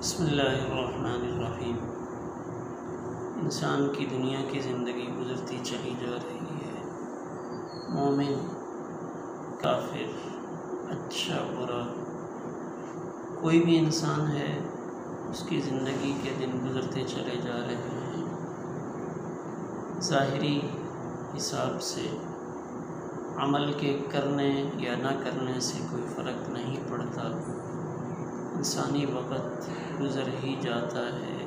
بسم اللہ الرحمن الرحیم۔ انسان کی دنیا کی زندگی گزرتی چلی جا رہی ہے۔ مومن، کافر، اچھا برا، کوئی بھی انسان ہے، اس کی زندگی کے دن گزرتے چلے جا رہے ہیں۔ ظاہری حساب سے عمل کے کرنے یا نہ کرنے سے کوئی فرق نہیں پڑتا، انسانی وقت گزر ہی جاتا ہے۔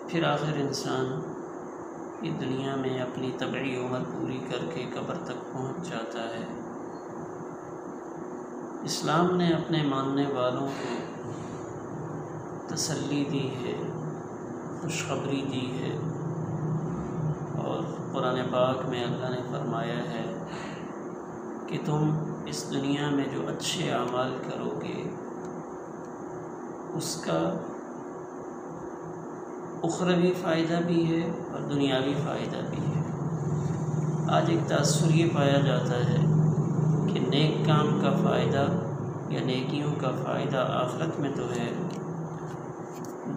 پھر آخر انسان کی دنیا میں اپنی طبعی عمر پوری کر کے قبر تک پہنچ جاتا ہے۔ اسلام نے اپنے ماننے والوں کو تسلی دی ہے، خوشخبری دی ہے، اور قرآن پاک میں اللہ نے فرمایا ہے کہ تم اس دنیا میں جو اچھے اعمال کرو گے اس کا اخروی فائدہ بھی ہے اور دنیاوی فائدہ بھی ہے۔ آج ایک تاثر یہ پایا جاتا ہے کہ نیک کام کا فائدہ یا نیکیوں کا فائدہ آخرت میں تو ہے،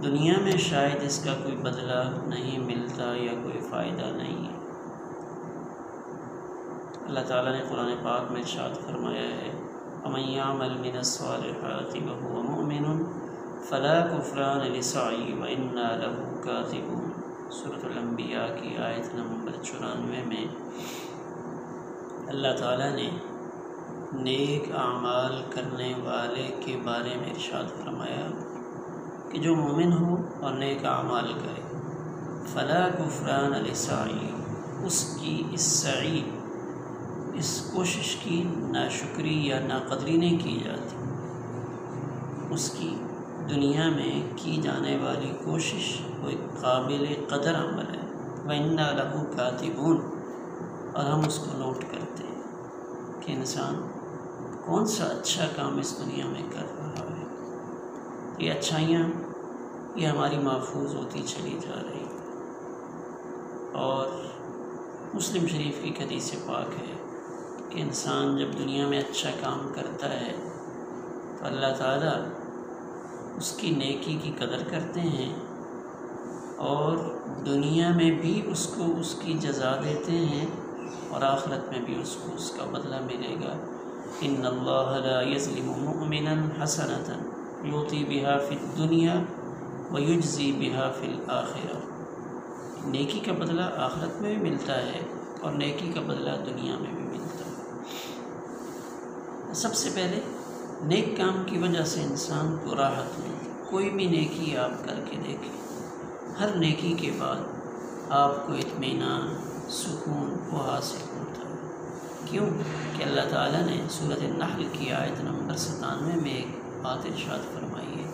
دنیا میں شاید اس کا کوئی بدلہ نہیں ملتا یا کوئی فائدہ نہیں ہے۔ اللہ تعالیٰ نے قرآن پاک میں ارشاد فرمایا ہے، وَمَن يَعْمَلْ مِنَ الصَّالِحَاتِ وَهُوَ مُؤْمِنٌ فَلَا كُفْرَانَ لِسَعْيِهِ وَإِنَّا لَهُ كَاتِبُونَ۔ سورۃ الانبیاء کی آیت نمبر 94 میں اللہ تعالیٰ نے نیک اعمال کرنے والے کے بارے میں ارشاد فرمایا کہ جو مومن ہو اور نیک اعمال کرے، فَلَا كُفْرَانَ لِسَعْيِهِ، اس کی اس سعی، اس کوشش کی ناشکری یا ناقدری نہیں کی جاتی، اس کی دنیا میں کی جانے والی کوشش کوئی قابل قدر عمل ہے۔ وَإِنَّا لَهُ كَاتِبُونَ، اور ہم اس کو نوٹ کرتے ہیں کہ انسان کون سا اچھا کام اس دنیا میں کر رہا ہے۔ یہ اچھائیاں یہ ہماری محفوظ ہوتی چلی جا رہی، اور مسلم شریف کی حدیث پاک ہے کہ انسان جب دنیا میں اچھا کام کرتا ہے تو اللہ تعالیٰ اس کی نیکی کی قدر کرتے ہیں اور دنیا میں بھی اس کو اس کی جزا دیتے ہیں اور آخرت میں بھی اس کو اس کا بدلہ ملے گا۔ ان اللہ لا یظلم مؤمنا حسنۃ یعطی بها فی الدنیا ویجزی بها فی الآخرہ۔ نیکی کا بدلہ آخرت میں بھی ملتا ہے اور نیکی کا بدلہ دنیا میں بھی ملتا ہے۔ سب سے پہلے نیک کام کی وجہ سے انسان کو راحت ملتی۔ کوئی بھی نیکی آپ کر کے دیکھیں، ہر نیکی کے بعد آپ کو اطمینان، سکون وہ حاصل ہوتا ہے۔ کیوں کہ اللہ تعالیٰ نے سورۃ النحل کی آیت نمبر 97 میں ایک بات ارشاد فرمائی ہے،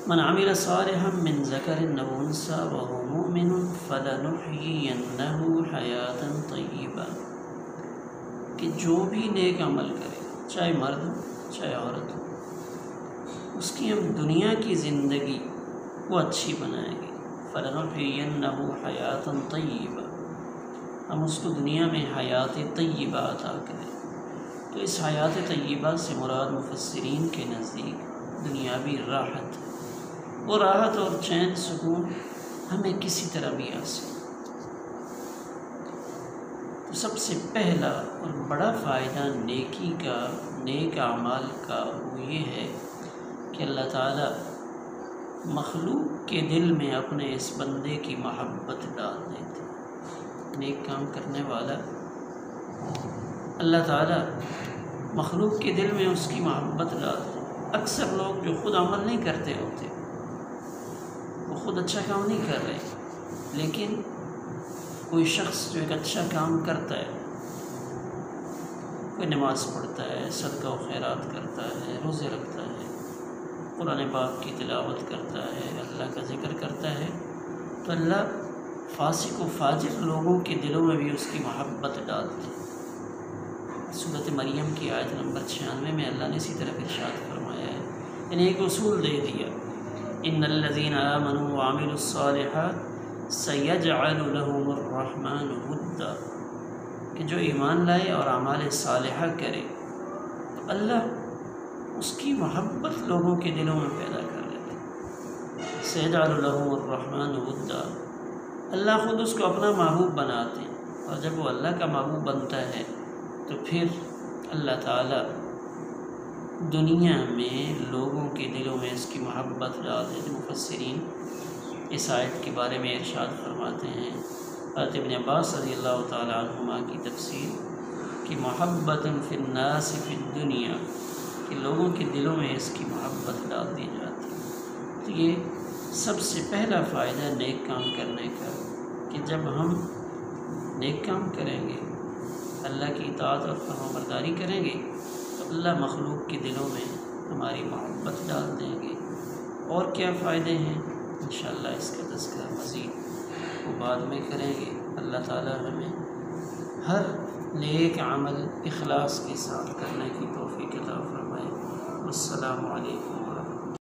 من عمل صالحا من ذکر او انثی وهو مؤمن فلنحیینہ حیاتا طیبہ، کہ جو بھی نیک عمل کرے، چاہے مرد ہو چاہے عورت ہو، اس کی ہم دنیا کی زندگی وہ اچھی بنائیں گے۔ فلنحیینہ حیاتا طیبہ، ہم اس کو دنیا میں حیات طیبہ عطا کریں۔ تو اس حیات طیبہ سے مراد مفسرین کے نزدیک دنیاوی راحت، وہ راحت اور چین سکون ہمیں کسی طرح بھی حاصل۔ تو سب سے پہلا اور بڑا فائدہ نیکی کا، نیک اعمال کا وہ یہ ہے کہ اللہ تعالیٰ مخلوق کے دل میں اپنے اس بندے کی محبت ڈال دیتے۔ نیک کام کرنے والا اللہ تعالیٰ مخلوق کے دل میں اس کی محبت ڈالتے۔ اکثر لوگ جو خود عمل نہیں کرتے ہوتے، وہ خود اچھا کام نہیں کر رہے، لیکن کوئی شخص جو ایک اچھا کام کرتا ہے، کوئی نماز پڑھتا ہے، صدقہ و خیرات کرتا ہے، روزے رکھتا ہے، قرآن پاک کی تلاوت کرتا ہے، اللہ کا ذکر کرتا ہے، تو اللہ فاسق و فاجر لوگوں کے دلوں میں بھی اس کی محبت ڈالتے ہیں۔ سورۃ مریم کی آیت نمبر 96 میں اللہ نے اسی طرح ارشاد فرمایا ہے، یعنی ایک اصول دے دیا، ان الذین آمنوا وعملوا الصالحات سیجعل لهم الرحمن ودا، کہ جو ایمان لائے اور اعمال صالحہ کرے تو اللہ اس کی محبت لوگوں کے دلوں میں پیدا کر لیتے ہیں۔ سیجعل لهم الرحمن ودا، اللہ خود اس کو اپنا محبوب بناتے ہیں، اور جب وہ اللہ کا محبوب بنتا ہے تو پھر اللہ تعالیٰ دنیا میں لوگوں کے دلوں میں اس کی محبت ڈال دیتے۔ مفسرین اس آیت کے بارے میں ارشاد فرماتے ہیں، حضرت ابن عباس رضی اللہ تعالیٰ عنہما کی تفسیر کہ محبت فی الناس فی الدنیا، کہ لوگوں کے دلوں میں اس کی محبت ڈال دی جاتی ہے۔ تو یہ سب سے پہلا فائدہ نیک کام کرنے کا، کہ جب ہم نیک کام کریں گے، اللہ کی اطاعت اور فرمانبرداری کریں گے، تو اللہ مخلوق کے دلوں میں ہماری محبت ڈال دیں گے۔ اور کیا فائدے ہیں انشاءاللہ اس کا تذکرہ مزید وہ بعد میں کریں گے۔ اللہ تعالی ہمیں ہر نیک عمل اخلاص کے ساتھ کرنے کی توفیق عطا فرمائے۔ السلام علیکم ورحمۃ اللہ۔